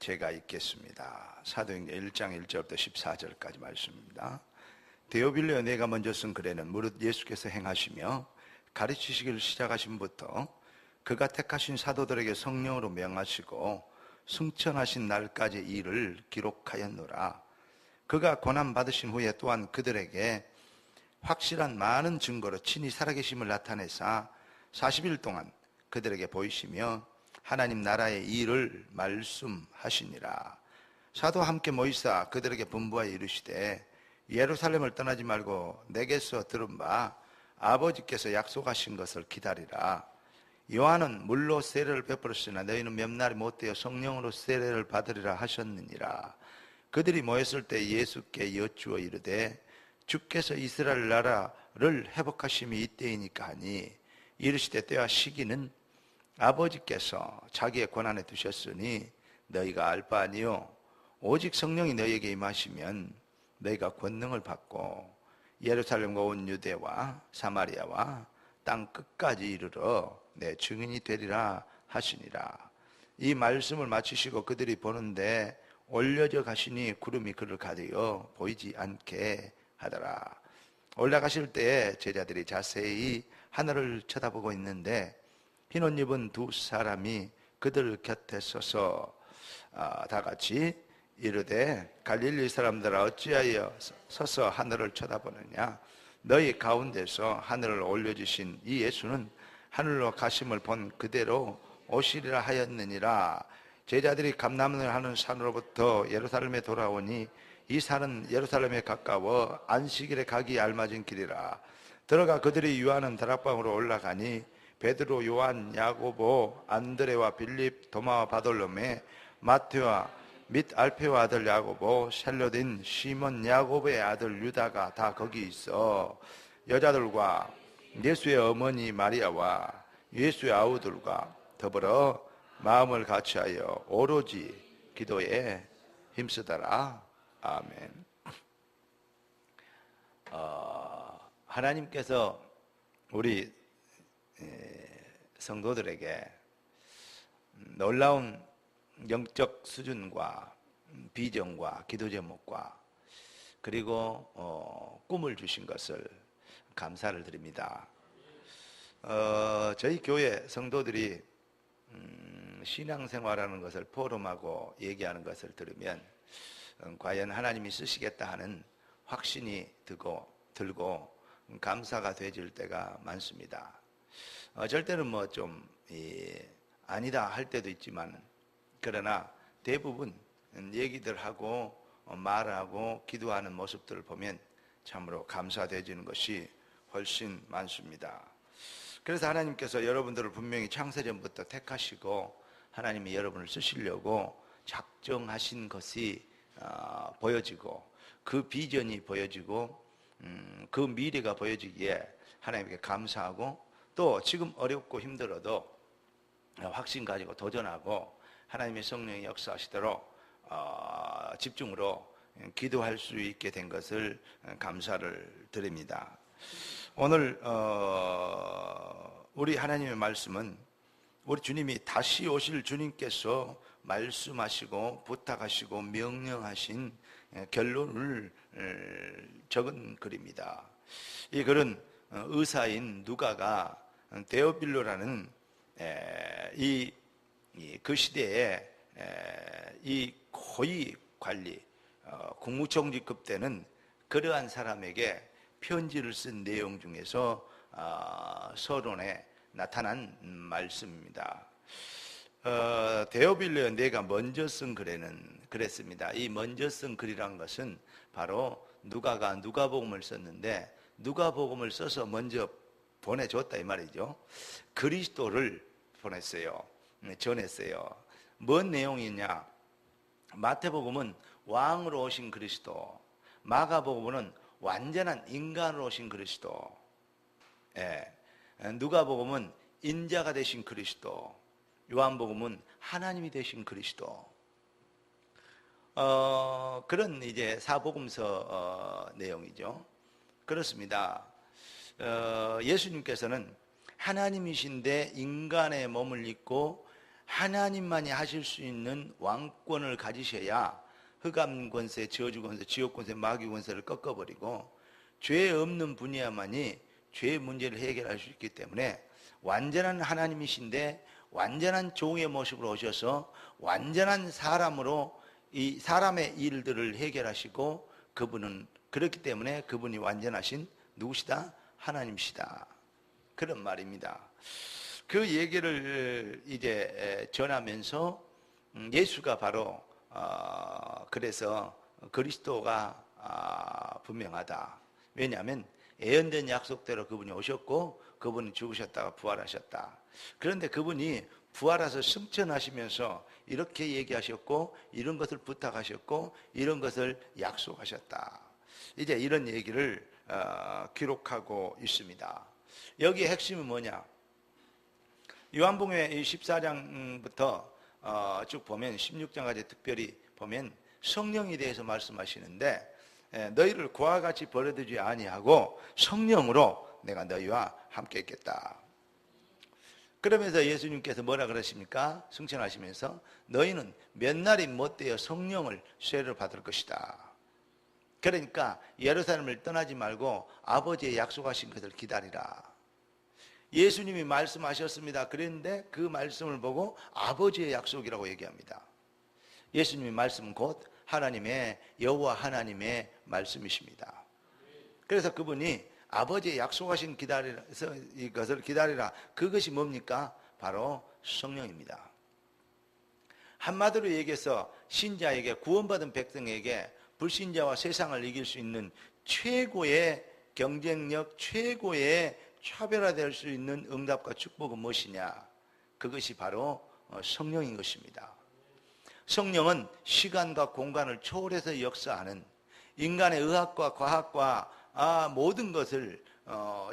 제가 읽겠습니다. 사도행전 1장 1절부터 14절까지 말씀입니다. 데오빌레어 내가 먼저 쓴 글에는 무릇 예수께서 행하시며 가르치시기를 시작하심부터 그가 택하신 사도들에게 성령으로 명하시고 승천하신 날까지 일을 기록하였노라. 그가 고난받으신 후에 또한 그들에게 확실한 많은 증거로 친히 살아계심을 나타내사 40일 동안 그들에게 보이시며 하나님 나라의 일을 말씀하시니라. 사도와 함께 모이사 그들에게 분부하여 이르시되 예루살렘을 떠나지 말고 내게서 들은 바 아버지께서 약속하신 것을 기다리라. 요한은 물로 세례를 베풀었으나 너희는 몇 날이 못되어 성령으로 세례를 받으리라 하셨느니라. 그들이 모였을 때 예수께 여쭈어 이르되 주께서 이스라엘 나라를 회복하심이 이때이니까 하니 이르시되 때와 시기는 아버지께서 자기의 권한에 두셨으니 너희가 알 바 아니요 오직 성령이 너희에게 임하시면 너희가 권능을 받고 예루살렘과 온 유대와 사마리아와 땅 끝까지 이르러 내 증인이 되리라 하시니라. 이 말씀을 마치시고 그들이 보는데 올려져 가시니 구름이 그를 가리어 보이지 않게 하더라. 올라가실 때에 제자들이 자세히 하늘을 쳐다보고 있는데 흰 옷 입은 두 사람이 그들 곁에 서서 다 같이 이르되 갈릴리 사람들아 어찌하여 서서 하늘을 쳐다보느냐. 너희 가운데서 하늘을 올려주신 이 예수는 하늘로 가심을 본 그대로 오시리라 하였느니라. 제자들이 감람을 하는 산으로부터 예루살렘에 돌아오니 이 산은 예루살렘에 가까워 안식일에 가기 알맞은 길이라. 들어가 그들이 유하는 다락방으로 올라가니 베드로, 요한, 야고보, 안드레와 빌립, 도마와 바돌로메, 마테와 및 알페와 아들 야고보, 셀로딘, 시몬 야고보의 아들 유다가 다 거기 있어 여자들과 예수의 어머니 마리아와 예수의 아우들과 더불어 마음을 같이하여 오로지 기도에 힘쓰더라. 아멘. 하나님께서 우리 성도들에게 놀라운 영적 수준과 비전과 기도 제목과 그리고 꿈을 주신 것을 감사를 드립니다. 저희 교회 성도들이 신앙생활하는 것을 포럼하고 얘기하는 것을 들으면 과연 하나님이 쓰시겠다 하는 확신이 들고 감사가 되질 때가 많습니다. 절대는 아니다 할 때도 있지만 그러나 대부분 얘기들 하고 말하고 기도하는 모습들을 보면 참으로 감사되어지는 것이 훨씬 많습니다. 그래서 하나님께서 여러분들을 분명히 창세전부터 택하시고 하나님이 여러분을 쓰시려고 작정하신 것이 보여지고 그 비전이 보여지고 그 미래가 보여지기에 하나님께 감사하고 또 지금 어렵고 힘들어도 확신 가지고 도전하고 하나님의 성령이 역사하시도록 집중으로 기도할 수 있게 된 것을 감사를 드립니다. 오늘 우리 하나님의 말씀은 우리 주님이 다시 오실 주님께서 말씀하시고 부탁하시고 명령하신 결론을 적은 글입니다. 이 글은 의사인 누가가 데오빌로라는 그 시대에 이 고위 관리 국무총리급 되는 그러한 사람에게 편지를 쓴 내용 중에서 서론에 나타난 말씀입니다. 데오빌레어 내가 먼저 쓴 글에는 그랬습니다. 이 먼저 쓴 글이란 것은 바로 누가가 누가복음을 썼는데 누가복음을 써서 먼저 보내줬다 이 말이죠. 그리스도를 보냈어요. 전했어요. 뭔 내용이냐? 마태복음은 왕으로 오신 그리스도, 마가복음은 완전한 인간으로 오신 그리스도, 누가복음은 인자가 되신 그리스도, 요한복음은 하나님이 되신 그리스도. 그런 이제 사복음서 내용이죠. 그렇습니다. 예수님께서는 하나님이신데 인간의 몸을 입고 하나님만이 하실 수 있는 왕권을 가지셔야 흑암 권세, 저주 권세, 지옥 권세, 마귀 권세를 꺾어버리고 죄 없는 분이야만이 죄의 문제를 해결할 수 있기 때문에 완전한 하나님이신데 완전한 종의 모습으로 오셔서 완전한 사람으로 이 사람의 일들을 해결하시고 그분은 그렇기 때문에 그분이 완전하신 누구시다? 하나님이시다. 그런 말입니다. 그 얘기를 이제 전하면서 예수가 바로 그래서 그리스도가 분명하다. 왜냐하면 예언된 약속대로 그분이 오셨고 그분이 죽으셨다가 부활하셨다. 그런데 그분이 부활해서 승천하시면서 이렇게 얘기하셨고 이런 것을 부탁하셨고 이런 것을 약속하셨다. 이제 이런 얘기를 기록하고 있습니다. 여기에 핵심은 뭐냐? 요한복음 14장부터 쭉 보면 16장까지 특별히 보면 성령에 대해서 말씀하시는데 너희를 그와 같이 버려두지 아니하고 성령으로 내가 너희와 함께 있겠다. 그러면서 예수님께서 뭐라 그러십니까? 승천하시면서 너희는 몇 날이 못되어 성령을 쇠를 받을 것이다. 그러니까 예루살렘을 떠나지 말고 아버지의 약속하신 것을 기다리라. 예수님이 말씀하셨습니다. 그런데 그 말씀을 보고 아버지의 약속이라고 얘기합니다. 예수님의 말씀은 곧 하나님의 여호와 하나님의 말씀이십니다. 그래서 그분이 아버지의 약속하신 이것을 기다리라. 그것이 뭡니까? 바로 성령입니다. 한마디로 얘기해서 신자에게 구원받은 백성에게 불신자와 세상을 이길 수 있는 최고의 경쟁력, 최고의 차별화될 수 있는 응답과 축복은 무엇이냐? 그것이 바로 성령인 것입니다. 성령은 시간과 공간을 초월해서 역사하는 인간의 의학과 과학과 모든 것을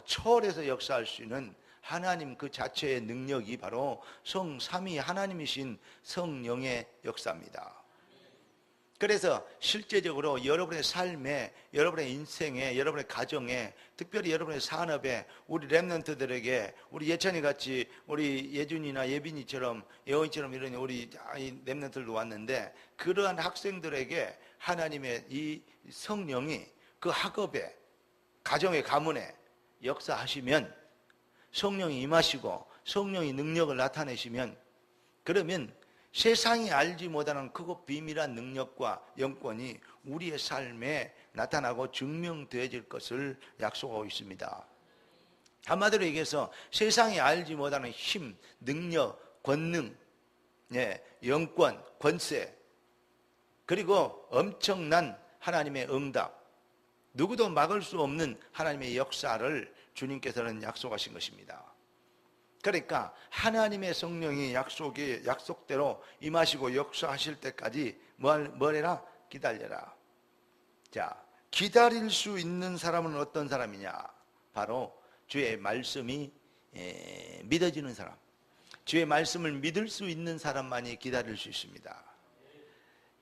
초월해서 역사할 수 있는 하나님 그 자체의 능력이 바로 성삼위 하나님이신 성령의 역사입니다. 그래서 실제적으로 여러분의 삶에, 여러분의 인생에, 여러분의 가정에, 특별히 여러분의 산업에, 우리 렘넌트들에게, 우리 예찬이 같이, 우리 예준이나 예빈이처럼, 예원이처럼 이런 우리 렘넌트들도 왔는데, 그러한 학생들에게 하나님의 이 성령이 그 학업에, 가정의 가문에 역사하시면, 성령이 임하시고 성령이 능력을 나타내시면, 그러면 세상이 알지 못하는 크고 비밀한 능력과 영권이 우리의 삶에 나타나고 증명되어질 것을 약속하고 있습니다. 한마디로 얘기해서 세상이 알지 못하는 힘, 능력, 권능, 영권, 권세, 그리고 엄청난 하나님의 응답, 누구도 막을 수 없는 하나님의 역사를 주님께서는 약속하신 것입니다. 그러니까 하나님의 성령이 약속대로 임하시고 역사하실 때까지 뭘 해라? 기다려라. 자, 기다릴 수 있는 사람은 어떤 사람이냐? 바로 주의 말씀이 믿어지는 사람, 주의 말씀을 믿을 수 있는 사람만이 기다릴 수 있습니다.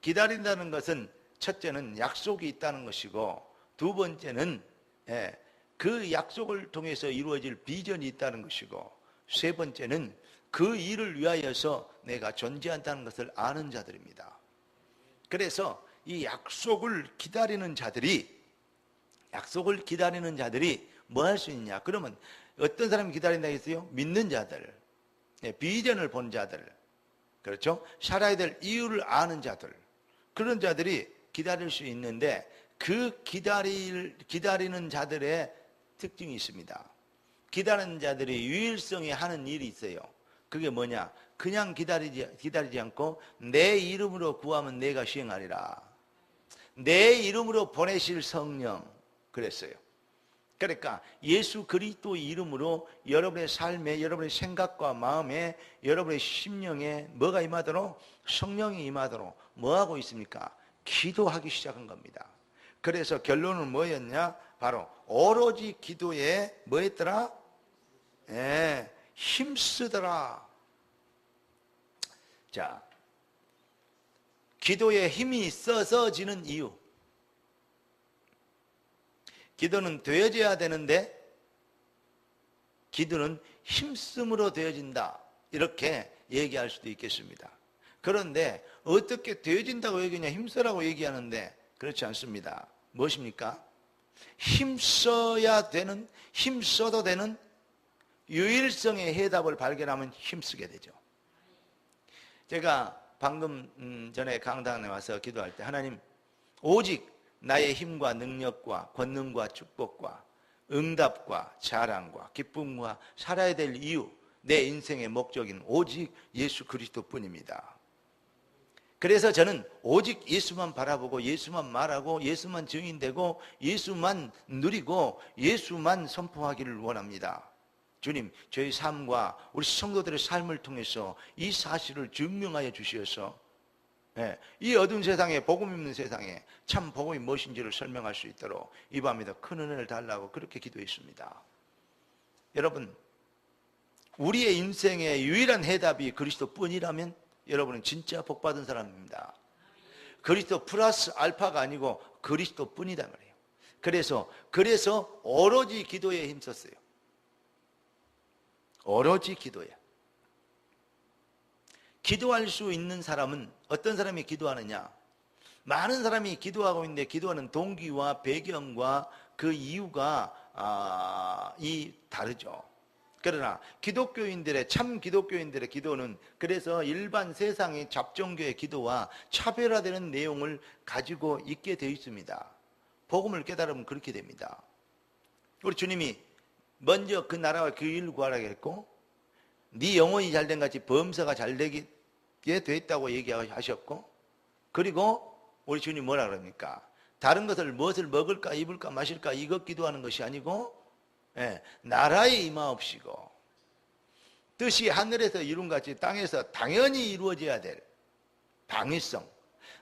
기다린다는 것은 첫째는 약속이 있다는 것이고, 두 번째는 그 약속을 통해서 이루어질 비전이 있다는 것이고, 세 번째는 그 일을 위하여서 내가 존재한다는 것을 아는 자들입니다. 그래서 이 약속을 기다리는 자들이 뭐 할 수 있냐? 그러면 어떤 사람이 기다린다 했어요? 믿는 자들, 비전을 본 자들, 그렇죠? 살아야 될 이유를 아는 자들, 그런 자들이 기다릴 수 있는데, 그 기다리는 자들의 특징이 있습니다. 기다리는 자들이 유일성에 하는 일이 있어요. 그게 뭐냐? 그냥 기다리지 않고 내 이름으로 구하면 내가 시행하리라. 내 이름으로 보내실 성령, 그랬어요. 그러니까 예수 그리스도 이름으로 여러분의 삶에, 여러분의 생각과 마음에, 여러분의 심령에 뭐가 임하도록? 성령이 임하도록 뭐 하고 있습니까? 기도하기 시작한 겁니다. 그래서 결론은 뭐였냐? 바로 오로지 기도에 뭐 했더라? 힘쓰더라. 자, 기도에 힘이 써서지는 이유. 기도는 되어져야 되는데 기도는 힘쓰므로 되어진다. 이렇게 얘기할 수도 있겠습니다. 그런데 어떻게 되어진다고 얘기하냐, 힘써라고 얘기하는데 그렇지 않습니다. 무엇입니까? 힘써야 되는, 힘써도 되는 유일성의 해답을 발견하면 힘쓰게 되죠. 제가 방금 전에 강단에 와서 기도할 때, 하나님, 오직 나의 힘과 능력과 권능과 축복과 응답과 자랑과 기쁨과 살아야 될 이유, 내 인생의 목적인 오직 예수 그리스도뿐입니다. 그래서 저는 오직 예수만 바라보고 예수만 말하고 예수만 증인되고 예수만 누리고 예수만 선포하기를 원합니다. 주님, 저희 삶과 우리 성도들의 삶을 통해서 이 사실을 증명하여 주시어서 이 어두운 세상에, 복음 없는 세상에 참 복음이 무엇인지를 설명할 수 있도록 이 밤에 더 큰 은혜를 달라고 그렇게 기도했습니다. 여러분, 우리의 인생의 유일한 해답이 그리스도뿐이라면 여러분은 진짜 복받은 사람입니다. 그리스도 플러스 알파가 아니고 그리스도뿐이다 말이에요. 그래서 오로지 기도에 힘썼어요. 오로지 기도에. 기도할 수 있는 사람은 어떤 사람이 기도하느냐? 많은 사람이 기도하고 있는데 기도하는 동기와 배경과 그 이유가 다르죠. 그러나 기독교인들의, 참 기독교인들의 기도는 그래서 일반 세상의 잡종교의 기도와 차별화되는 내용을 가지고 있게 되어 있습니다. 복음을 깨달으면 그렇게 됩니다. 우리 주님이 먼저 그 나라와 그 일을 구하라 했고, 네 영혼이 잘된 같이 범사가 잘되게 됐다고 얘기하셨고, 그리고 우리 주님 뭐라 그럽니까? 다른 것을 무엇을 먹을까 입을까 마실까 이것 기도하는 것이 아니고 나라에 임하옵시고 뜻이 하늘에서 이룬 같이 땅에서 당연히 이루어져야 될 당위성,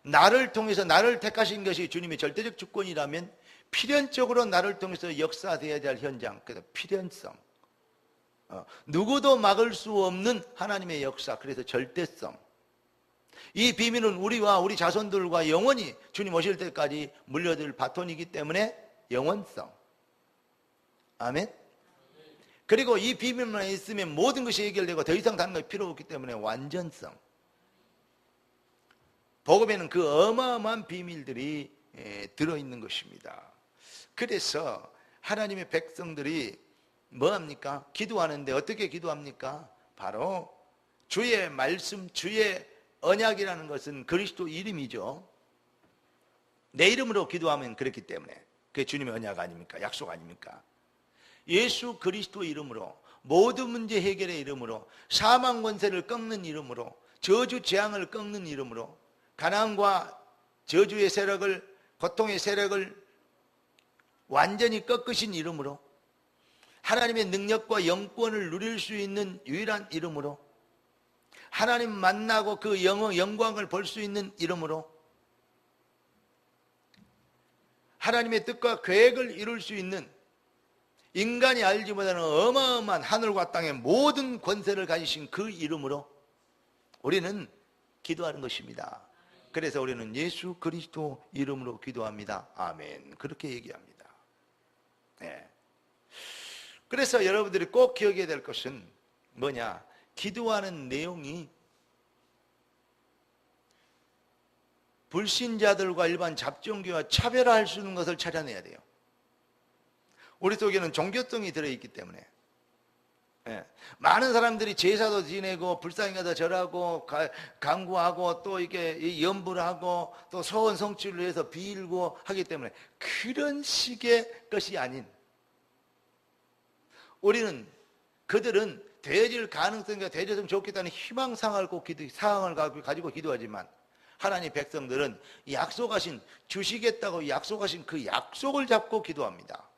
나를 통해서 나를 택하신 것이 주님의 절대적 주권이라면 필연적으로 나를 통해서 역사되어야 될 현장, 그래서 필연성, 누구도 막을 수 없는 하나님의 역사, 그래서 절대성. 이 비밀은 우리와 우리 자손들과 영원히 주님 오실 때까지 물려줄 바톤이기 때문에 영원성. 아멘. 그리고 이 비밀만 있으면 모든 것이 해결되고 더 이상 다른 것이 필요 없기 때문에 완전성. 복음에는 그 어마어마한 비밀들이 들어있는 것입니다. 그래서 하나님의 백성들이 뭐합니까? 기도하는데 어떻게 기도합니까? 바로 주의 말씀, 주의 언약이라는 것은 그리스도 이름이죠. 내 이름으로 기도하면 그렇기 때문에 그게 주님의 언약 아닙니까? 약속 아닙니까? 예수 그리스도 이름으로, 모든 문제 해결의 이름으로, 사망 권세를 꺾는 이름으로, 저주 재앙을 꺾는 이름으로, 가난과 저주의 세력을, 고통의 세력을 완전히 꺾으신 이름으로, 하나님의 능력과 영권을 누릴 수 있는 유일한 이름으로, 하나님 만나고 그 영광을 볼 수 있는 이름으로, 하나님의 뜻과 계획을 이룰 수 있는, 인간이 알지 못하는 어마어마한 하늘과 땅의 모든 권세를 가지신 그 이름으로 우리는 기도하는 것입니다. 그래서 우리는 예수 그리스도 이름으로 기도합니다. 아멘. 그렇게 얘기합니다. 네. 그래서 여러분들이 꼭 기억해야 될 것은 뭐냐? 기도하는 내용이 불신자들과 일반 잡종교와 차별화할 수 있는 것을 찾아내야 돼요. 우리 속에는 종교성이 들어있기 때문에 많은 사람들이 제사도 지내고 불상에도 절하고 간구하고 또 이렇게 연부를 하고 또 소원 성취를 위해서 빌고 하기 때문에 그런 식의 것이 아닌, 우리는 그들은 되어질 가능성과 되어졌으면 좋겠다는 희망상을 꼭 상황을 가지고 기도하지만 하나님 백성들은 약속하신, 주시겠다고 약속하신 그 약속을 잡고 기도합니다.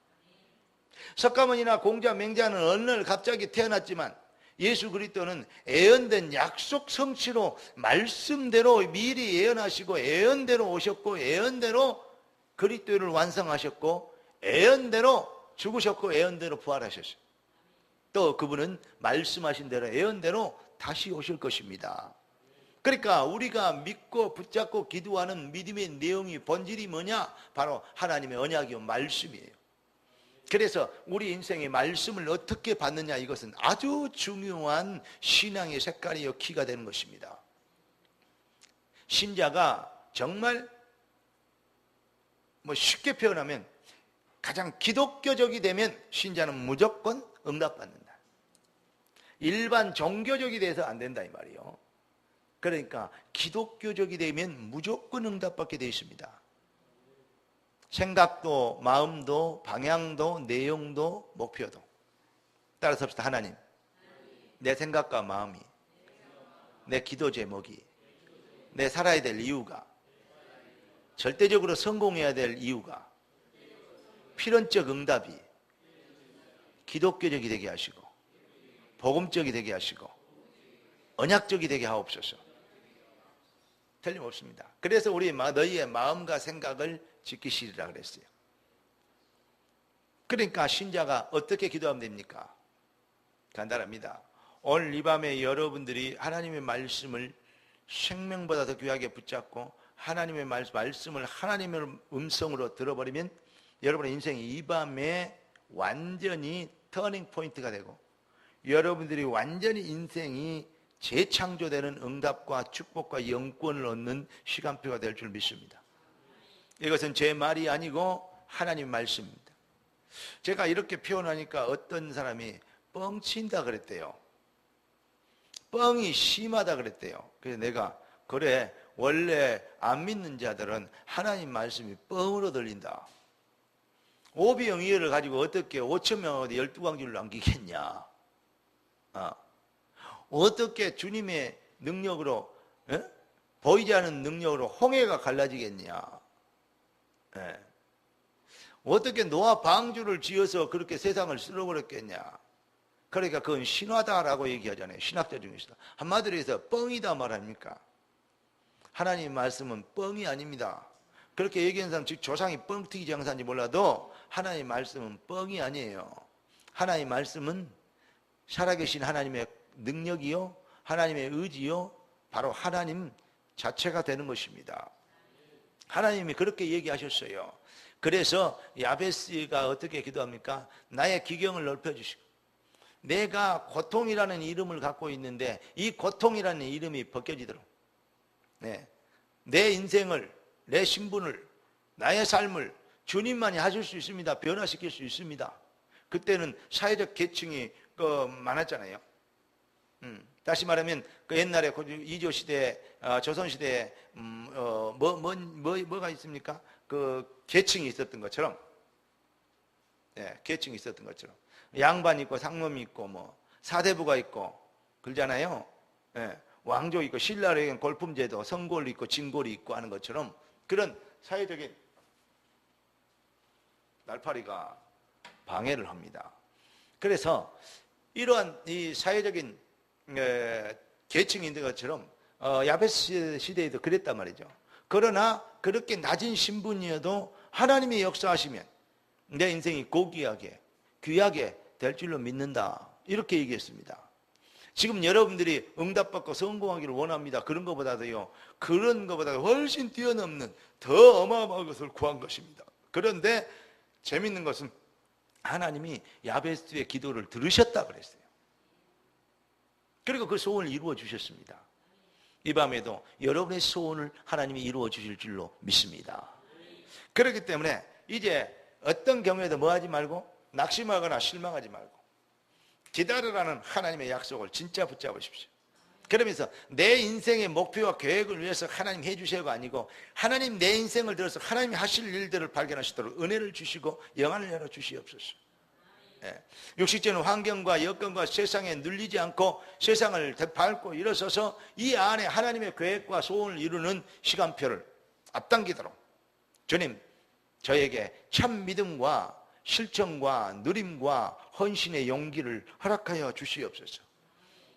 석가모니나 공자, 맹자는 어느 날 갑자기 태어났지만 예수 그리스도는 예언된 약속 성취로 말씀대로 미리 예언하시고 예언대로 오셨고 예언대로 그리스도를 완성하셨고 예언대로 죽으셨고 예언대로 부활하셨어요. 또 그분은 말씀하신 대로 예언대로 다시 오실 것입니다. 그러니까 우리가 믿고 붙잡고 기도하는 믿음의 내용이 본질이 뭐냐? 바로 하나님의 언약이요 말씀이에요. 그래서 우리 인생의 말씀을 어떻게 받느냐, 이것은 아주 중요한 신앙의 색깔이요 키가 되는 것입니다. 신자가 정말 쉽게 표현하면 가장 기독교적이 되면 신자는 무조건 응답받는다. 일반 종교적이 돼서 안 된다 이 말이에요. 그러니까 기독교적이 되면 무조건 응답받게 되어 있습니다. 생각도 마음도 방향도 내용도 목표도. 따라서 합시다. 하나님, 내 생각과 마음이, 내 기도 제목이, 내 살아야 될 이유가, 절대적으로 성공해야 될 이유가, 필연적 응답이 기독교적이 되게 하시고 복음적이 되게 하시고 언약적이 되게 하옵소서. 틀림없습니다. 그래서 우리 너희의 마음과 생각을 지키시리라 그랬어요. 그러니까 신자가 어떻게 기도하면 됩니까? 간단합니다. 오늘 이 밤에 여러분들이 하나님의 말씀을 생명보다 더 귀하게 붙잡고 하나님의 말씀을 하나님의 음성으로 들어버리면 여러분의 인생이 이 밤에 완전히 터닝 포인트가 되고 여러분들이 완전히 인생이 재창조되는 응답과 축복과 영권을 얻는 시간표가 될 줄 믿습니다. 이것은 제 말이 아니고 하나님 말씀입니다. 제가 이렇게 표현하니까 어떤 사람이 뻥친다 그랬대요. 뻥이 심하다 그랬대요. 그래서 내가 그래, 원래 안 믿는 자들은 하나님 말씀이 뻥으로 들린다. 오비영이해를 가지고 어떻게 5,000명한테 12광주를 남기겠냐. 어떻게 주님의 능력으로, 보이지 않는 능력으로 홍해가 갈라지겠냐. 어떻게 노아 방주를 지어서 그렇게 세상을 쓸어버렸겠냐. 그러니까 그건 신화다라고 얘기하잖아요. 신학자 중에서도. 한마디로 해서 뻥이다 말합니까? 하나님 말씀은 뻥이 아닙니다. 그렇게 얘기하는 사람, 즉 조상이 뻥튀기 장사인지 몰라도 하나님 말씀은 뻥이 아니에요. 하나님 말씀은 살아계신 하나님의 능력이요, 하나님의 의지요, 바로 하나님 자체가 되는 것입니다. 하나님이 그렇게 얘기하셨어요. 그래서 야베스가 어떻게 기도합니까? 나의 기경을 넓혀주시고, 내가 고통이라는 이름을 갖고 있는데 이 고통이라는 이름이 벗겨지도록, 내 인생을, 내 신분을, 나의 삶을 주님만이 하실 수 있습니다. 변화시킬 수 있습니다. 그때는 사회적 계층이 많았잖아요. 다시 말하면 그 옛날에 이조 시대, 조선 시대에 뭐가 있습니까? 그 계층이 있었던 것처럼, 계층이 있었던 것처럼 양반 있고 상놈이 있고 뭐 사대부가 있고 그러잖아요. 왕조 있고 신라에겐 골품제도, 성골이 있고 진골이 있고 하는 것처럼 그런 사회적인 날파리가 방해를 합니다. 그래서 이러한 이 사회적인 계층이 있는 것처럼 야베스 시대에도 그랬단 말이죠. 그러나 그렇게 낮은 신분이어도 하나님이 역사하시면 내 인생이 고귀하게 귀하게 될 줄로 믿는다, 이렇게 얘기했습니다. 지금 여러분들이 응답받고 성공하기를 원합니다. 그런 것보다도요, 그런 것보다 훨씬 뛰어넘는 더 어마어마한 것을 구한 것입니다. 그런데 재밌는 것은 하나님이 야베스의 기도를 들으셨다 그랬어요. 그리고 그 소원을 이루어 주셨습니다. 이 밤에도 여러분의 소원을 하나님이 이루어 주실 줄로 믿습니다. 그렇기 때문에 이제 어떤 경우에도 뭐 하지 말고, 낙심하거나 실망하지 말고 기다리라는 하나님의 약속을 진짜 붙잡으십시오. 그러면서 내 인생의 목표와 계획을 위해서 하나님 해주셔가 아니고, 하나님 내 인생을 들어서 하나님이 하실 일들을 발견하시도록 은혜를 주시고 영안을 열어 주시옵소서. 육식적인 환경과 여건과 세상에 눌리지 않고 세상을 밟고 일어서서 이 안에 하나님의 계획과 소원을 이루는 시간표를 앞당기도록 주님, 저에게 참 믿음과 실천과 누림과 헌신의 용기를 허락하여 주시옵소서.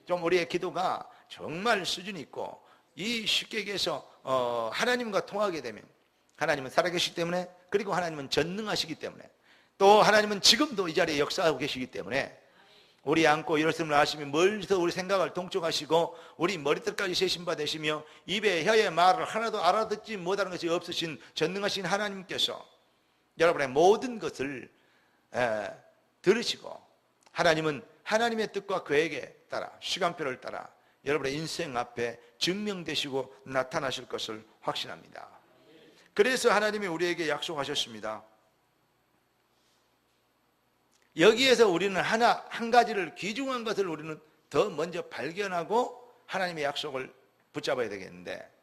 좀 우리의 기도가 정말 수준이 있고 이 식객에서 하나님과 통하게 되면, 하나님은 살아계시기 때문에, 그리고 하나님은 전능하시기 때문에, 또 하나님은 지금도 이 자리에 역사하고 계시기 때문에 우리 안고 일어섬을 하시면 멀리서 우리 생각을 동쪽하시고 우리 머리끝까지 세신바 되시며 입에 혀의 말을 하나도 알아듣지 못하는 것이 없으신 전능하신 하나님께서 여러분의 모든 것을 들으시고, 하나님은 하나님의 뜻과 계획에 따라, 시간표를 따라 여러분의 인생 앞에 증명되시고 나타나실 것을 확신합니다. 그래서 하나님이 우리에게 약속하셨습니다. 여기에서 우리는 한 가지를, 귀중한 것을 우리는 더 먼저 발견하고 하나님의 약속을 붙잡아야 되겠는데,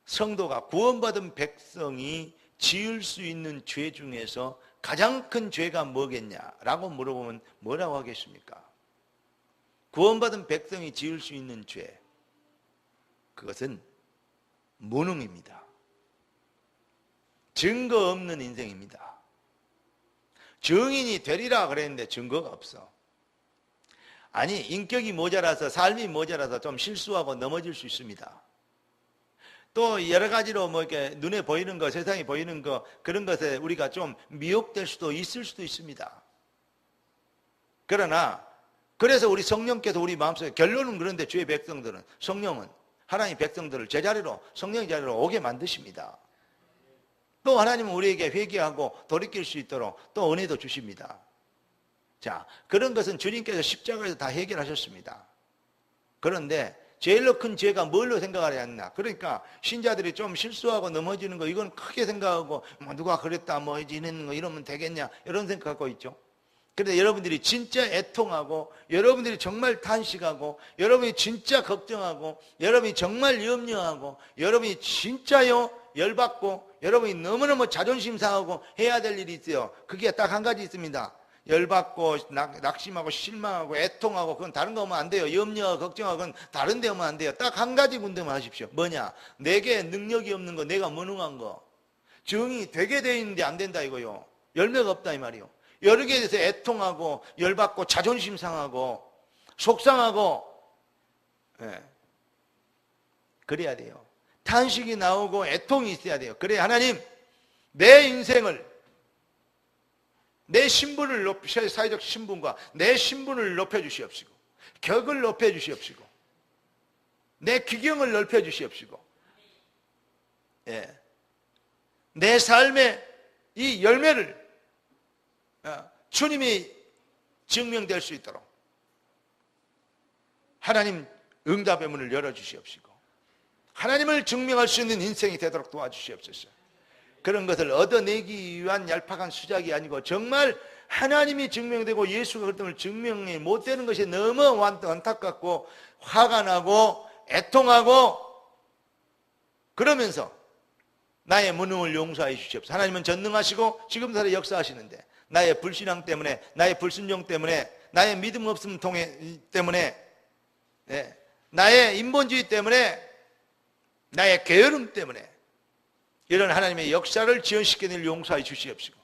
성도가, 구원받은 백성이 지을 수 있는 죄 중에서 가장 큰 죄가 뭐겠냐라고 물어보면 뭐라고 하겠습니까? 구원받은 백성이 지을 수 있는 죄, 그것은 무능입니다. 증거 없는 인생입니다. 증인이 되리라 그랬는데 증거가 없어. 아니, 인격이 모자라서, 삶이 모자라서 좀 실수하고 넘어질 수 있습니다. 또 여러 가지로 이렇게 눈에 보이는 거, 세상에 보이는 거, 그런 것에 우리가 좀 미혹될 수도 있을 수도 있습니다. 그러나 그래서 우리 성령께서 우리 마음속에, 결론은 그런데 주의 백성들은, 성령은 하나님 백성들을 제자리로, 성령의 자리로 오게 만드십니다. 또 하나님은 우리에게 회개하고 돌이킬 수 있도록 또 은혜도 주십니다. 자, 그런 것은 주님께서 십자가에서 다 해결하셨습니다. 그런데 제일로 큰 죄가 뭘로 생각을 해야 하나? 그러니까 신자들이 좀 실수하고 넘어지는 거, 이건 크게 생각하고 누가 그랬다 이러는 거, 이러면 되겠냐, 이런 생각하고 있죠. 그런데 여러분들이 진짜 애통하고, 여러분들이 정말 탄식하고, 여러분이 진짜 걱정하고, 여러분이 정말 염려하고, 여러분이 진짜요 열받고, 여러분이 너무너무 자존심 상하고 해야 될 일이 있어요. 그게 딱 한 가지 있습니다. 열받고 낙심하고 실망하고 애통하고, 그건 다른 거 하면 안 돼요. 염려하고 걱정하고 그건 다른 데 하면 안 돼요. 딱 한 가지 군데만 하십시오. 뭐냐? 내게 능력이 없는 거, 내가 무능한 거, 정이 되게 돼 있는데 안 된다 이거요. 열매가 없다 이 말이요. 여러 개에 대해서 애통하고 열받고 자존심 상하고 속상하고, 그래야 돼요. 탄식이 나오고 애통이 있어야 돼요. 그래, 하나님, 내 인생을, 내 신분을 사회적 신분과 내 신분을 높여주시옵시고, 격을 높여주시옵시고, 내 귀경을 넓혀주시옵시고, 내 삶의 이 열매를 주님이 증명될 수 있도록 하나님 응답의 문을 열어주시옵시고, 하나님을 증명할 수 있는 인생이 되도록 도와주시옵소서. 그런 것을 얻어내기 위한 얄팍한 수작이 아니고, 정말 하나님이 증명되고 예수가 그랬던 증명이 못 되는 것이 너무 안타깝고 화가 나고 애통하고, 그러면서 나의 무능을 용서해 주시옵소서. 하나님은 전능하시고 지금도 살아 역사하시는데, 나의 불신앙 때문에, 나의 불순종 때문에, 나의 믿음 없음 때문에, 나의 인본주의 때문에, 나의 게으름 때문에 이런 하나님의 역사를 지연시키는 일을 용서해 주시옵시고,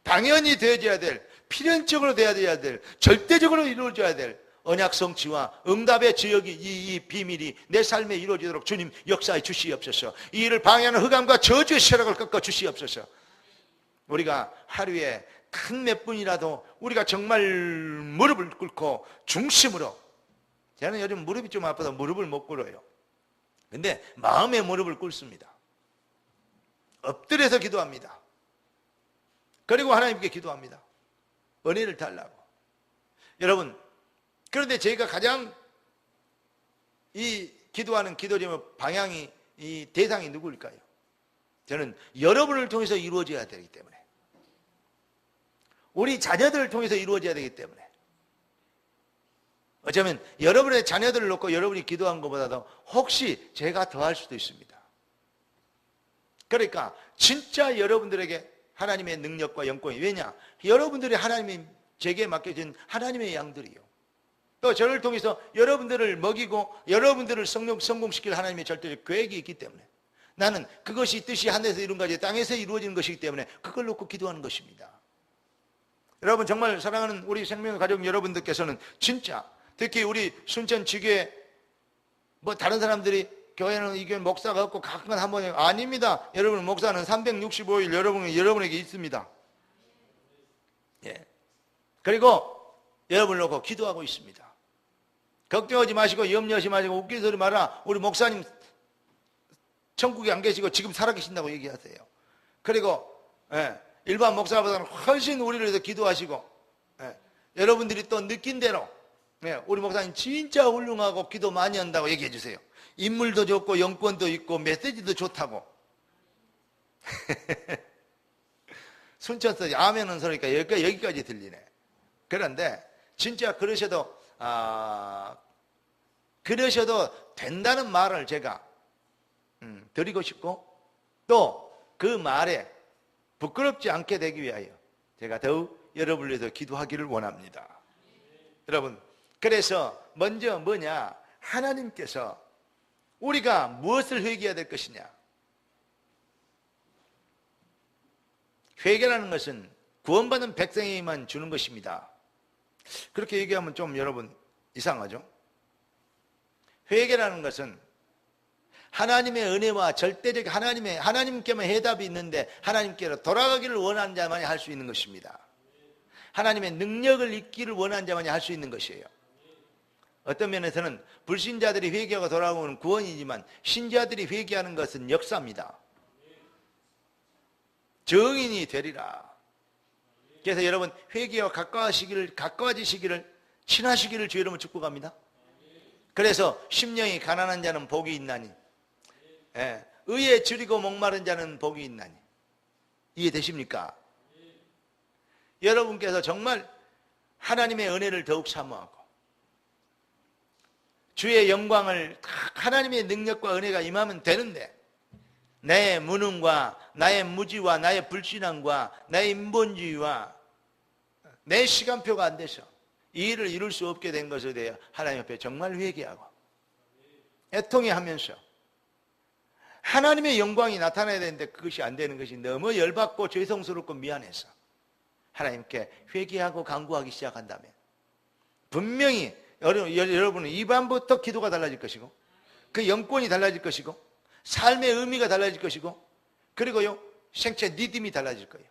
당연히 되어져야 될, 필연적으로 되어져야 될, 절대적으로 이루어져야 될 언약 성취와 응답의 지역이, 이 비밀이 내 삶에 이루어지도록 주님 역사해 주시옵소서. 이 일을 방해하는 흑암과 저주의 세력을 꺾어 주시옵소서. 우리가 하루에 단 몇 분이라도 우리가 정말 무릎을 꿇고 중심으로, 저는 요즘 무릎이 좀 아파서 무릎을 못 꿇어요. 근데 마음의 무릎을 꿇습니다. 엎드려서 기도합니다. 그리고 하나님께 기도합니다. 은혜를 달라고. 여러분, 그런데 저희가 가장 이 기도하는 기도 제목 방향이, 이 대상이 누구일까요? 저는 여러분을 통해서 이루어져야 되기 때문에, 우리 자녀들을 통해서 이루어져야 되기 때문에, 어쩌면 여러분의 자녀들을 놓고 여러분이 기도한 것보다도 혹시 제가 더 할 수도 있습니다. 그러니까 진짜 여러분들에게 하나님의 능력과 영광이, 왜냐? 여러분들이 하나님이 제게 맡겨진 하나님의 양들이요. 또 저를 통해서 여러분들을 먹이고 여러분들을 성공시킬 하나님의 절대적 계획이 있기 때문에, 나는 그것이 뜻이 하늘에서 이룬 것이 땅에서 이루어지는 것이기 때문에 그걸 놓고 기도하는 것입니다. 여러분, 정말 사랑하는 우리 생명의 가족 여러분들께서는 진짜, 특히 우리 순천 지교회, 다른 사람들이 교회는 이 교회 목사가 없고 가끔 한 번에, 아닙니다. 여러분, 목사는 365일 여러분에게 있습니다. 그리고 여러분을 놓고 기도하고 있습니다. 걱정하지 마시고 염려하지 마시고 웃긴 소리 마라. 우리 목사님 천국에 안 계시고 지금 살아계신다고 얘기하세요. 그리고 일반 목사보다는 훨씬 우리를 위해서 기도하시고, 예, 여러분들이 또 느낀 대로, 예, 우리 목사님 진짜 훌륭하고 기도 많이 한다고 얘기해 주세요. 인물도 좋고 영권도 있고 메시지도 좋다고. 순천서 아멘은 소리가 여기까지 들리네. 그런데 진짜 그러셔도 된다는 말을 제가 드리고 싶고, 또 그 말에 부끄럽지 않게 되기 위하여 제가 더욱 여러분을 위해서 기도하기를 원합니다. 여러분, 그래서 먼저 뭐냐, 하나님께서 우리가 무엇을 회개해야 될 것이냐. 회개라는 것은 구원받은 백성에게만 주는 것입니다. 그렇게 얘기하면 좀 여러분 이상하죠? 회개라는 것은 하나님의 은혜와 절대적 하나님께만 해답이 있는데 하나님께로 돌아가기를 원하는 자만이 할 수 있는 것입니다. 하나님의 능력을 잊기를 원하는 자만이 할 수 있는 것이에요. 어떤 면에서는 불신자들이 회개하고 돌아오는 구원이지만 신자들이 회개하는 것은 역사입니다. 증인이 되리라. 그래서 여러분, 회개와 가까워지시기를, 친하시기를 주의 이름으로 축복합니다. 그래서 심령이 가난한 자는 복이 있나니, 예, 의에 줄이고 목마른 자는 복이 있나니. 이해되십니까? 여러분께서 정말 하나님의 은혜를 더욱 사모하고 주의 영광을, 하나님의 능력과 은혜가 임하면 되는데, 나의 무능과 나의 무지와 나의 불신앙과 나의 인본주의와 내 시간표가 안 돼서 이 일을 이룰 수 없게 된 것에 대해 하나님 앞에 정말 회개하고 애통해하면서 하나님의 영광이 나타나야 되는데 그것이 안 되는 것이 너무 열받고 죄송스럽고 미안해서 하나님께 회개하고 간구하기 시작한다면 분명히 여러분은 입안부터 기도가 달라질 것이고, 그 영권이 달라질 것이고, 삶의 의미가 달라질 것이고, 그리고요, 생체 리듬이 달라질 거예요.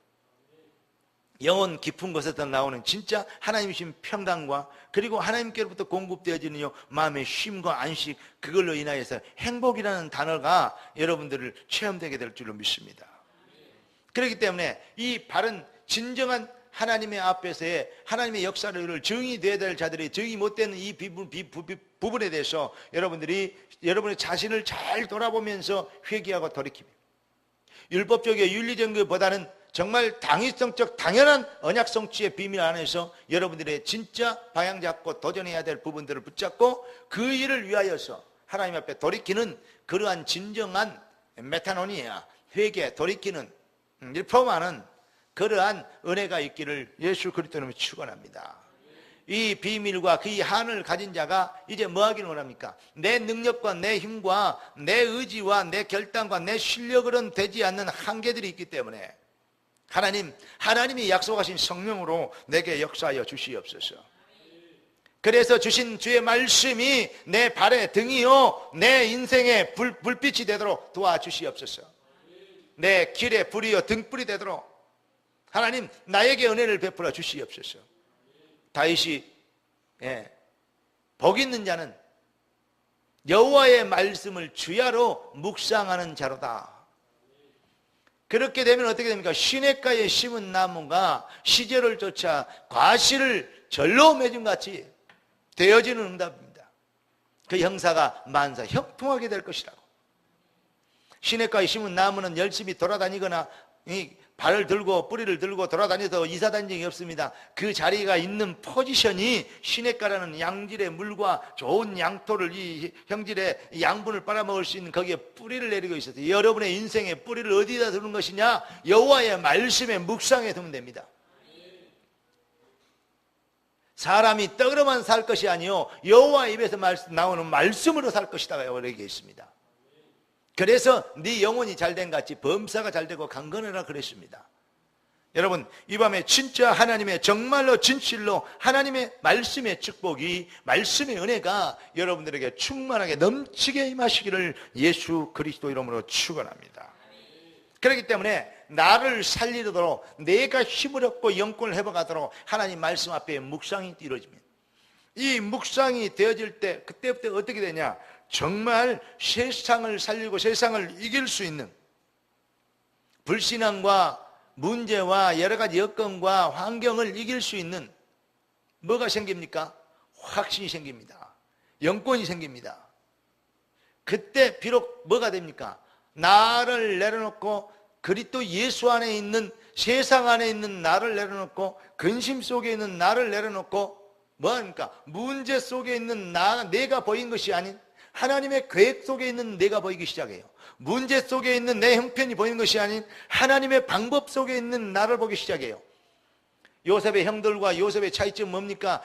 영혼 깊은 곳에서 나오는 진짜 하나님이신 평강과, 그리고 하나님께로부터 공급되어지는 마음의 쉼과 안식, 그걸로 인하여서 행복이라는 단어가 여러분들을 체험되게 될 줄로 믿습니다. 그렇기 때문에 이 바른 진정한 하나님의 앞에서의 하나님의 역사를 증이 되어야 될 자들이 증이 못 되는 이 부분에 대해서 여러분들이 여러분의 자신을 잘 돌아보면서 회개하고 돌이킵니다. 율법적이고 윤리적보다는 정말 당위성적 당연한 언약 성취의 비밀 안에서 여러분들의 진짜 방향 잡고 도전해야 될 부분들을 붙잡고 그 일을 위하여서 하나님 앞에 돌이키는 그러한 진정한 메타노니아, 회개, 돌이키는 리포마는 그러한 은혜가 있기를 예수 그리스도 이름으로 축원합니다. 이 비밀과 그 한을 가진 자가 이제 뭐 하기를 원합니까? 내 능력과 내 힘과 내 의지와 내 결단과 내 실력으로는 되지 않는 한계들이 있기 때문에 하나님이 약속하신 성령으로 내게 역사하여 주시옵소서. 그래서 주신 주의 말씀이 내 발의 등이요 내 인생의 불빛이 되도록 도와주시옵소서. 내 길의 불이요 등불이 되도록 하나님 나에게 은혜를 베풀어 주시옵소서. 다윗이 복 있는 자는 여호와의 말씀을 주야로 묵상하는 자로다. 그렇게 되면 어떻게 됩니까? 시냇가에 심은 나무가 시절을 쫓아 과실을 절로 맺은 같이 되어지는 응답입니다. 그 형사가 만사 형통하게 될 것이라고. 시냇가에 심은 나무는 열심히 돌아다니거나 발을 들고 뿌리를 들고 돌아다녀서 이사 다닌 적이 없습니다. 그 자리가 있는 포지션이 시냇가라는 양질의 물과 좋은 양토를, 이 형질의 양분을 빨아먹을 수 있는 거기에 뿌리를 내리고 있어서 여러분의 인생의 뿌리를 어디다 두는 것이냐? 여호와의 말씀에 묵상에 두면 됩니다. 사람이 떡으로만 살 것이 아니요 여호와의 입에서 나오는 말씀으로 살 것이다 여기 있습니다. 그래서 네 영혼이 잘된 같이 범사가 잘되고 강건해라 그랬습니다. 여러분, 이 밤에 진짜 하나님의 정말로 진실로 하나님의 말씀의 축복이, 말씀의 은혜가 여러분들에게 충만하게 넘치게 임하시기를 예수 그리스도 이름으로 축원합니다. 그렇기 때문에 나를 살리도록, 내가 힘을 얻고 영권을 회복하도록 하나님 말씀 앞에 묵상이 이루어집니다. 이 묵상이 되어질 때 그때부터 어떻게 되냐? 정말 세상을 살리고 세상을 이길 수 있는 불신앙과 문제와 여러 가지 여건과 환경을 이길 수 있는 뭐가 생깁니까? 확신이 생깁니다. 영권이 생깁니다. 그때 비록 뭐가 됩니까? 나를 내려놓고 그리스도 예수 안에 있는, 세상 안에 있는 나를 내려놓고, 근심 속에 있는 나를 내려놓고 뭐합니까? 문제 속에 있는 내가 보인 것이 아닌 하나님의 계획 속에 있는 내가 보이기 시작해요. 문제 속에 있는 내 형편이 보이는 것이 아닌 하나님의 방법 속에 있는 나를 보기 시작해요. 요셉의 형들과 요셉의 차이점은 뭡니까?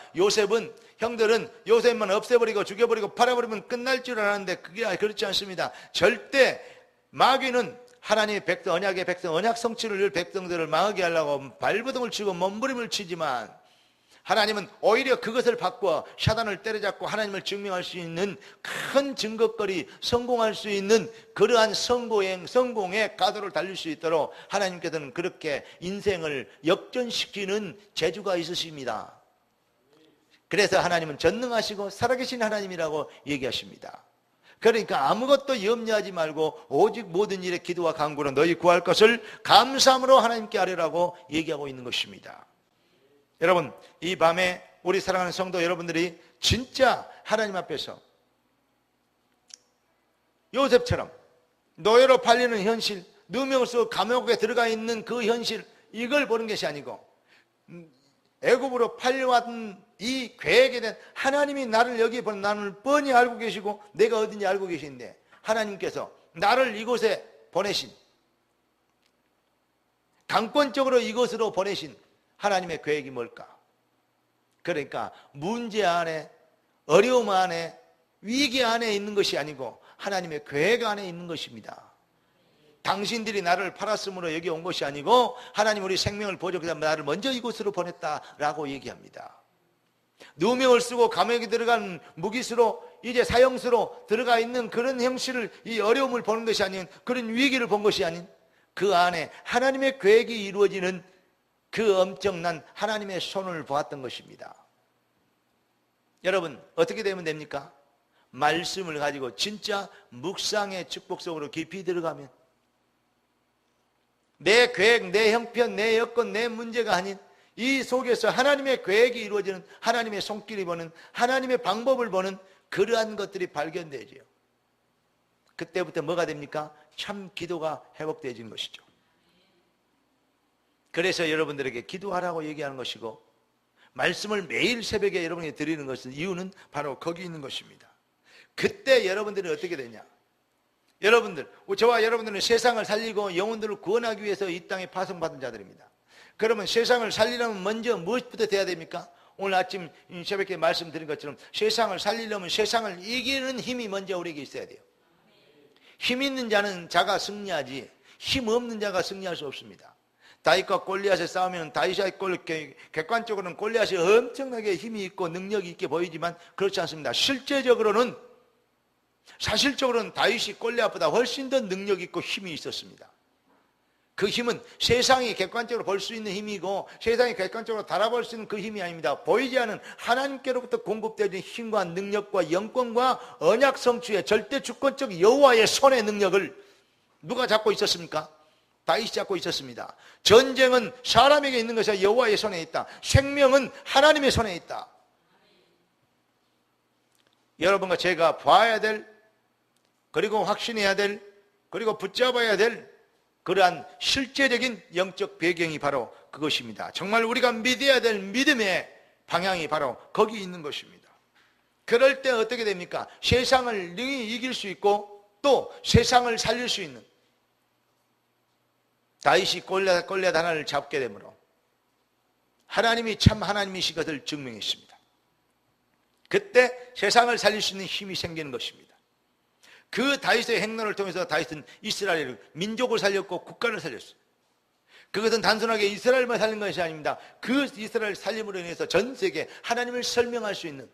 형들은 요셉만 없애버리고 죽여버리고 팔아버리면 끝날 줄 알았는데 그게 그렇지 않습니다. 절대 마귀는 하나님의 백성, 언약의 백성, 언약 성취를 늘 백성들을 망하게 하려고 발버둥을 치고 몸부림을 치지만, 하나님은 오히려 그것을 바꿔 사단을 때려잡고 하나님을 증명할 수 있는 큰 증거거리, 성공할 수 있는 그러한 성공의 가도를 달릴 수 있도록 하나님께서는 그렇게 인생을 역전시키는 재주가 있으십니다. 그래서 하나님은 전능하시고 살아계신 하나님이라고 얘기하십니다. 그러니까 아무것도 염려하지 말고 오직 모든 일에 기도와 간구로 너희 구할 것을 감사함으로 하나님께 아뢰라고 얘기하고 있는 것입니다. 여러분, 이 밤에 우리 사랑하는 성도 여러분들이 진짜 하나님 앞에서 요셉처럼 노예로 팔리는 현실, 누명을 쓰고 감옥에 들어가 있는 그 현실, 이걸 보는 것이 아니고 애굽으로 팔려왔던 이 계획에 대한 하나님이 나를 여기 보는, 나를 뻔히 알고 계시고 내가 어딘지 알고 계신데 하나님께서 나를 이곳에 보내신, 강권적으로 이곳으로 보내신 하나님의 계획이 뭘까? 그러니까 문제 안에, 어려움 안에, 위기 안에 있는 것이 아니고 하나님의 계획 안에 있는 것입니다. 당신들이 나를 팔았으므로 여기 온 것이 아니고 하나님 우리 생명을 보존해서 나를 먼저 이곳으로 보냈다라고 얘기합니다. 누명을 쓰고 감옥에 들어간 무기수로, 이제 사형수로 들어가 있는 그런 형실을, 이 어려움을 보는 것이 아닌, 그런 위기를 본 것이 아닌 그 안에 하나님의 계획이 이루어지는 그 엄청난 하나님의 손을 보았던 것입니다. 여러분, 어떻게 되면 됩니까? 말씀을 가지고 진짜 묵상의 축복 속으로 깊이 들어가면 내 계획, 내 형편, 내 여건, 내 문제가 아닌 이 속에서 하나님의 계획이 이루어지는, 하나님의 손길이 보는, 하나님의 방법을 보는 그러한 것들이 발견되지요. 그때부터 뭐가 됩니까? 참 기도가 회복되어지는 것이죠. 그래서 여러분들에게 기도하라고 얘기하는 것이고, 말씀을 매일 새벽에 여러분에게 드리는 것은, 이유는 바로 거기 있는 것입니다. 그때 여러분들은 어떻게 되냐? 저와 여러분들은 세상을 살리고 영혼들을 구원하기 위해서 이 땅에 파송받은 자들입니다. 그러면 세상을 살리려면 먼저 무엇부터 돼야 됩니까? 오늘 아침 새벽에 말씀드린 것처럼 세상을 살리려면 세상을 이기는 힘이 먼저 우리에게 있어야 돼요. 힘 있는 자가 승리하지 힘 없는 자가 승리할 수 없습니다. 다윗과 골리앗의 싸우면 다윗의 객관적으로는 골리앗이 엄청나게 힘이 있고 능력이 있게 보이지만 그렇지 않습니다. 사실적으로는 다윗이 골리앗보다 훨씬 더 능력 있고 힘이 있었습니다. 그 힘은 세상이 객관적으로 볼 수 있는 힘이고 세상이 객관적으로 달아볼 수 있는 그 힘이 아닙니다. 보이지 않은 하나님께로부터 공급되어진 힘과 능력과 영권과 언약 성취의 절대 주권적 여호와의 손의 능력을 누가 잡고 있었습니까? 다윗이 잡고 있었습니다. 전쟁은 사람에게 있는 것이 아니라 여호와의 손에 있다. 생명은 하나님의 손에 있다. 여러분과 제가 봐야 될, 그리고 확신해야 될, 그리고 붙잡아야 될 그러한 실제적인 영적 배경이 바로 그것입니다. 정말 우리가 믿어야 될 믿음의 방향이 바로 거기 있는 것입니다. 그럴 때 어떻게 됩니까? 세상을 능히 이길 수 있고 또 세상을 살릴 수 있는, 다윗이 골리앗 하나를 잡게 되므로 하나님이 참 하나님이신 것을 증명했습니다. 그때 세상을 살릴 수 있는 힘이 생기는 것입니다. 그 다윗의 행로를 통해서 다윗은 이스라엘을, 민족을 살렸고 국가를 살렸어요. 그것은 단순하게 이스라엘만 살린 것이 아닙니다. 그 이스라엘 살림으로 인해서 전 세계 하나님을 설명할 수 있는,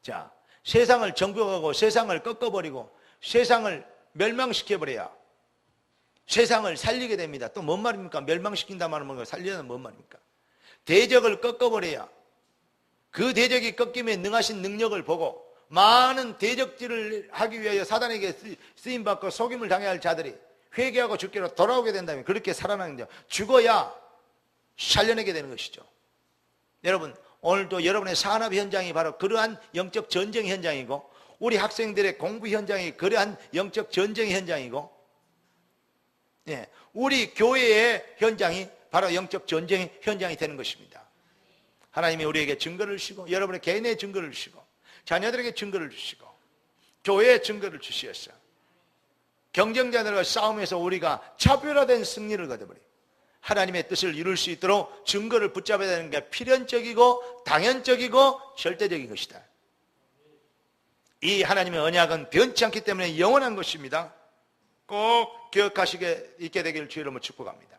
자, 세상을 정복하고 세상을 꺾어버리고 세상을 멸망시켜버려야 세상을 살리게 됩니다. 또 뭔 말입니까? 멸망시킨다 말은 뭔가, 살리는 뭔 말입니까? 대적을 꺾어버려야 그 대적이 꺾임에 능하신 능력을 보고 많은 대적질을 하기 위하여 사단에게 쓰임받고 속임을 당해야 할 자들이 회개하고 죽기로 돌아오게 된다면 그렇게 살아나는 거죠. 죽어야 살려내게 되는 것이죠. 여러분, 오늘도 여러분의 산업 현장이 바로 그러한 영적 전쟁 현장이고, 우리 학생들의 공부 현장이 그러한 영적 전쟁 현장이고, 예, 우리 교회의 현장이 바로 영적 전쟁의 현장이 되는 것입니다. 하나님이 우리에게 증거를 주시고, 여러분의 개인의 증거를 주시고, 자녀들에게 증거를 주시고, 교회에 증거를 주시었어요. 경쟁자들과 싸움에서 우리가 차별화된 승리를 거둬버려요. 하나님의 뜻을 이룰 수 있도록 증거를 붙잡아야 되는 게 필연적이고 당연적이고 절대적인 것이다. 이 하나님의 언약은 변치 않기 때문에 영원한 것입니다. 꼭 기억하시게 있게 되기를 주의 이름으로 축복합니다.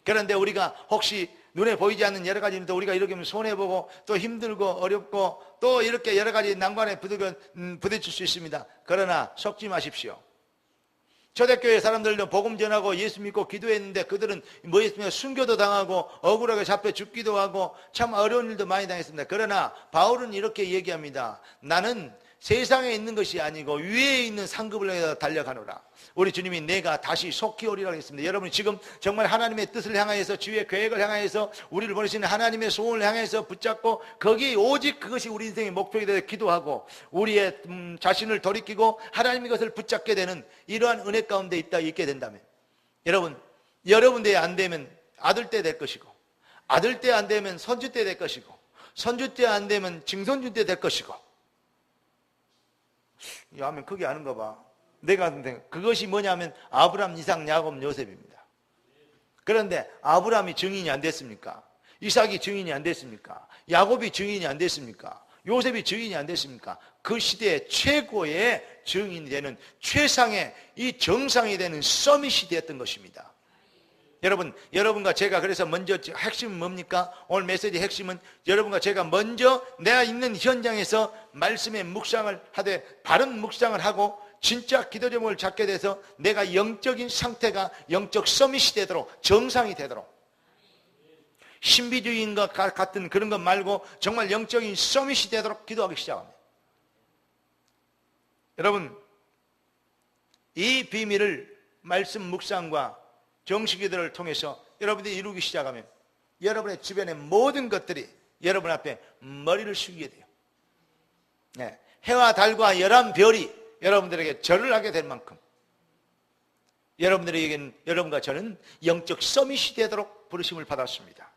그런데 우리가 혹시 눈에 보이지 않는 여러 가지 일도 우리가 이렇게 하면 손해보고 또 힘들고 어렵고 또 이렇게 여러 가지 난관에 부딪힐 수 있습니다. 그러나 속지 마십시오. 초대교회 사람들도 복음 전하고 예수 믿고 기도했는데 그들은 뭐 했으면 순교도 당하고 억울하게 잡혀 죽기도 하고 참 어려운 일도 많이 당했습니다. 그러나 바울은 이렇게 얘기합니다. 나는 세상에 있는 것이 아니고 위에 있는 상급을 위해서 달려가노라. 우리 주님이 내가 다시 속히 오리라고 했습니다. 여러분 지금 정말 하나님의 뜻을 향하여서 주의 계획을 향하여서 우리를 보내시는 하나님의 소원을 향해서 붙잡고 거기 오직 그것이 우리 인생의 목표에 대해 기도하고 우리의 자신을 돌이키고 하나님의 것을 붙잡게 되는 이러한 은혜 가운데 있게 된다면 여러분 때에 안 되면 아들 때 될 것이고 아들 때 안 되면 손주 때 될 것이고 손주 때 안 되면 증손주 때 될 것이고 야, 하면 그게 아는가 봐. 내가 그것이 뭐냐면 아브라함, 이삭, 야곱, 요셉입니다. 그런데 아브라함이 증인이 안 됐습니까? 이삭이 증인이 안 됐습니까? 야곱이 증인이 안 됐습니까? 요셉이 증인이 안 됐습니까? 그 시대의 최고의 증인이 되는 최상의 이 정상이 되는 서밋이 되었던 것입니다. 여러분과 제가 그래서 먼저 핵심은 뭡니까? 오늘 메시지 핵심은 여러분과 제가 먼저 내가 있는 현장에서 말씀의 묵상을 하되 바른 묵상을 하고 진짜 기도 제목을 잡게 돼서 내가 영적인 상태가 영적 서밋이 되도록 정상이 되도록 신비주의인과 같은 그런 것 말고 정말 영적인 서밋이 되도록 기도하기 시작합니다. 여러분 이 비밀을 말씀 묵상과 정식기도를 통해서 여러분들이 이루기 시작하면 여러분의 주변의 모든 것들이 여러분 앞에 머리를 숙이게 돼요. 네. 해와 달과 11별이 여러분들에게 절을 하게 될 만큼 여러분과 저는 영적 서밋이 되도록 부르심을 받았습니다.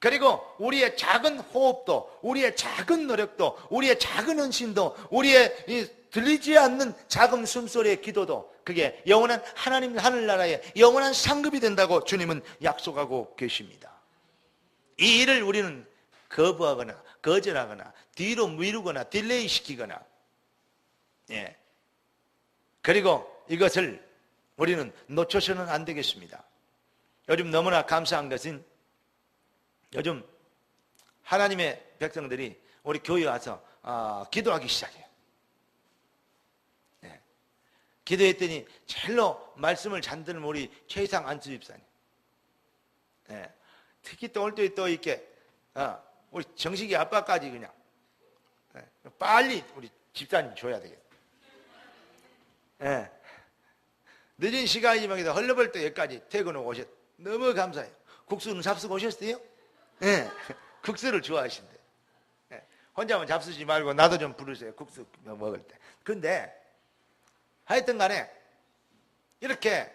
그리고 우리의 작은 호흡도 우리의 작은 노력도 우리의 작은 헌신도 우리의 들리지 않는 작은 숨소리의 기도도 그게 영원한 하나님 하늘나라의 영원한 상급이 된다고 주님은 약속하고 계십니다. 이 일을 우리는 거부하거나 거절하거나 뒤로 미루거나 딜레이 시키거나 그리고 이것을 우리는 놓쳐서는 안 되겠습니다. 요즘 너무나 감사한 것은 요즘 하나님의 백성들이 우리 교회에 와서 기도하기 시작해요. 기도했더니 첼로 말씀을 잘 들은 우리 최희상 안수 집사님. 특히 또 오늘 또 이렇게 우리 정식이 아빠까지 그냥 빨리 우리 집사님 줘야 되겠다. 늦은 시간이지만 헐레벌떡 여기까지 퇴근하고 오셨. 너무 감사해요. 국수는 잡수고 오셨어요? 국수를 좋아하신대. 혼자만 잡수지 말고 나도 좀 부르세요. 국수 먹을 때. 근데 하여튼 간에 이렇게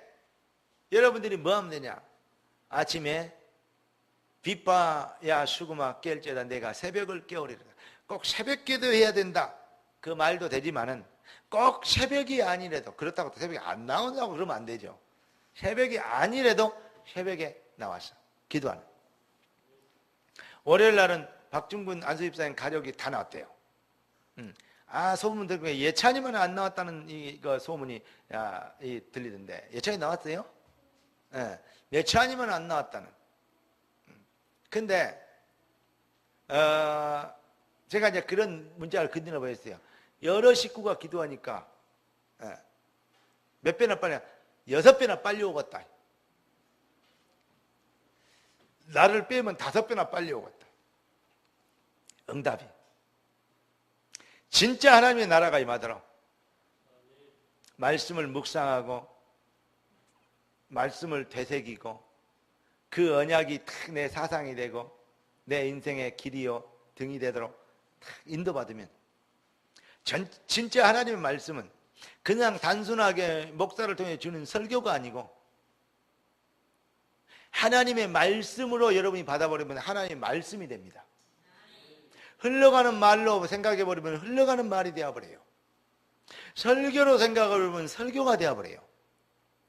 여러분들이 뭐 하면 되냐? 아침에 빛바야 수구마 깰죄다 내가 새벽을 깨우리라. 꼭 새벽 기도해야 된다. 그 말도 되지만은 꼭 새벽이 아니래도 그렇다고 새벽에 안 나온다고 그러면 안 되죠. 새벽이 아니래도 새벽에 나와서 기도하는. 월요일 날은 박중근 안수집사님 가족이 다 나왔대요. 소문 듣고 예찬이만 안 나왔다는 이거 소문이 들리던데 예찬이 나왔어요? 예찬이만 안 나왔다는. 근데 제가 이제 그런 문자를 건드려 보였어요. 여러 식구가 기도하니까 몇 배나 빨리 6배나 빨리 오겠다. 나를 빼면 5배나 빨리 오겠다. 응답이. 진짜 하나님의 나라가 임하도록 말씀을 묵상하고 말씀을 되새기고 그 언약이 탁 내 사상이 되고 내 인생의 길이요 등이 되도록 탁 인도받으면 진짜 하나님의 말씀은 그냥 단순하게 목사를 통해 주는 설교가 아니고 하나님의 말씀으로 여러분이 받아버리면 하나님의 말씀이 됩니다. 흘러가는 말로 생각해버리면 흘러가는 말이 되어버려요. 설교로 생각해버리면 설교가 되어버려요.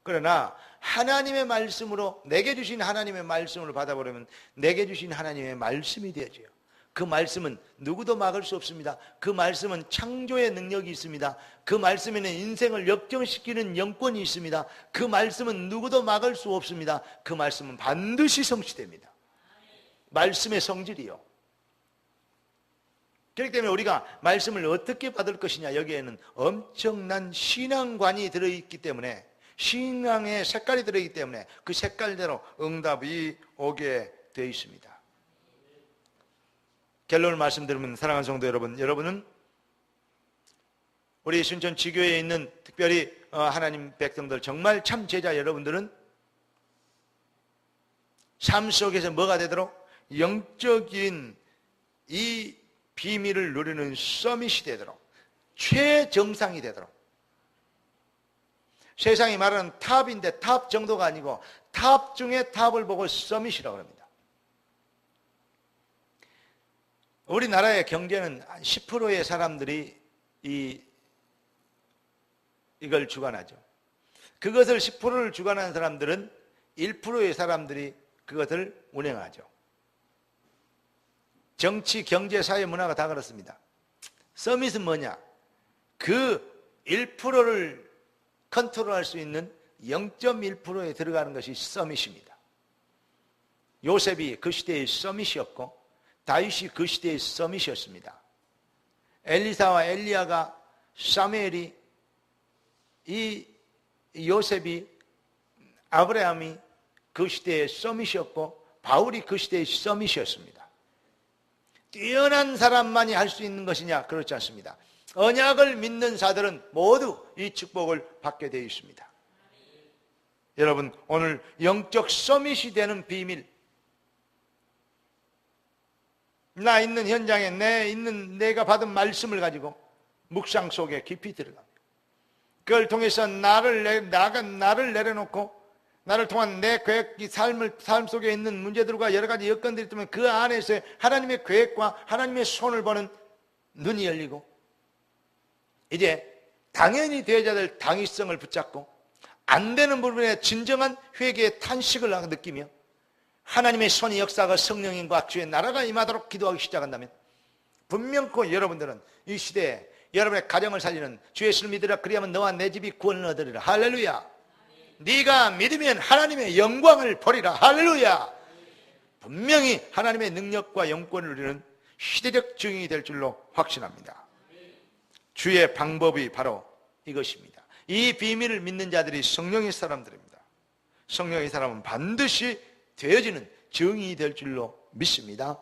그러나 하나님의 말씀으로 내게 주신 하나님의 말씀을 받아버리면 내게 주신 하나님의 말씀이 되어져요. 그 말씀은 누구도 막을 수 없습니다. 그 말씀은 창조의 능력이 있습니다. 그 말씀에는 인생을 역전시키는 영권이 있습니다. 그 말씀은 누구도 막을 수 없습니다. 그 말씀은 반드시 성취됩니다. 말씀의 성질이요. 그렇기 때문에 우리가 말씀을 어떻게 받을 것이냐, 여기에는 엄청난 신앙관이 들어있기 때문에, 신앙의 색깔이 들어있기 때문에 그 색깔대로 응답이 오게 되어 있습니다. 결론을 말씀드리면, 사랑하는 성도 여러분, 여러분은 우리 순천 지교회에 있는 특별히 하나님 백성들, 정말 참 제자 여러분들은 삶 속에서 뭐가 되도록 영적인 이 비밀을 누리는 서밋이 되도록, 최정상이 되도록, 세상이 말하는 탑인데 탑 정도가 아니고 탑 중에 탑을 보고 서밋이라고 합니다. 우리나라의 경제는 10%의 사람들이 이걸 주관하죠. 그것을 10%를 주관하는 사람들은 1%의 사람들이 그것을 운행하죠. 정치, 경제, 사회, 문화가 다 그렇습니다. 서밋은 뭐냐? 그 1%를 컨트롤할 수 있는 0.1%에 들어가는 것이 서밋입니다. 요셉이 그 시대의 서밋이었고 다윗이 그 시대의 서밋이었습니다. 엘리사와 엘리야가, 사무엘이, 이 요셉이, 아브라함이 그 시대의 서밋이었고 바울이 그 시대의 서밋이었습니다. 뛰어난 사람만이 할 수 있는 것이냐? 그렇지 않습니다. 언약을 믿는 자들은 모두 이 축복을 받게 되어 있습니다. 여러분, 오늘 영적 서밋이 되는 비밀, 나 있는 현장에 내가 받은 말씀을 가지고 묵상 속에 깊이 들어갑니다. 그걸 통해서 나를 내려놓고 나를 통한 내 계획, 삶 속에 있는 문제들과 여러 가지 여건들이 있다면 그 안에서 하나님의 계획과 하나님의 손을 보는 눈이 열리고, 이제 당연히 되어야 될 당위성을 붙잡고 안 되는 부분에 진정한 회개의 탄식을 느끼며 하나님의 손이 역사가 성령님과 주의 나라가 임하도록 기도하기 시작한다면 분명코 여러분들은 이 시대에 여러분의 가정을 살리는 주 예수를 믿으라 그리하면 너와 내 집이 구원을 얻으리라. 할렐루야. 네가 믿으면 하나님의 영광을 보리라. 할렐루야. 분명히 하나님의 능력과 영권을 누리는 시대적 증인이 될 줄로 확신합니다. 주의 방법이 바로 이것입니다. 이 비밀을 믿는 자들이 성령의 사람들입니다. 성령의 사람은 반드시 되어지는 증인이 될 줄로 믿습니다.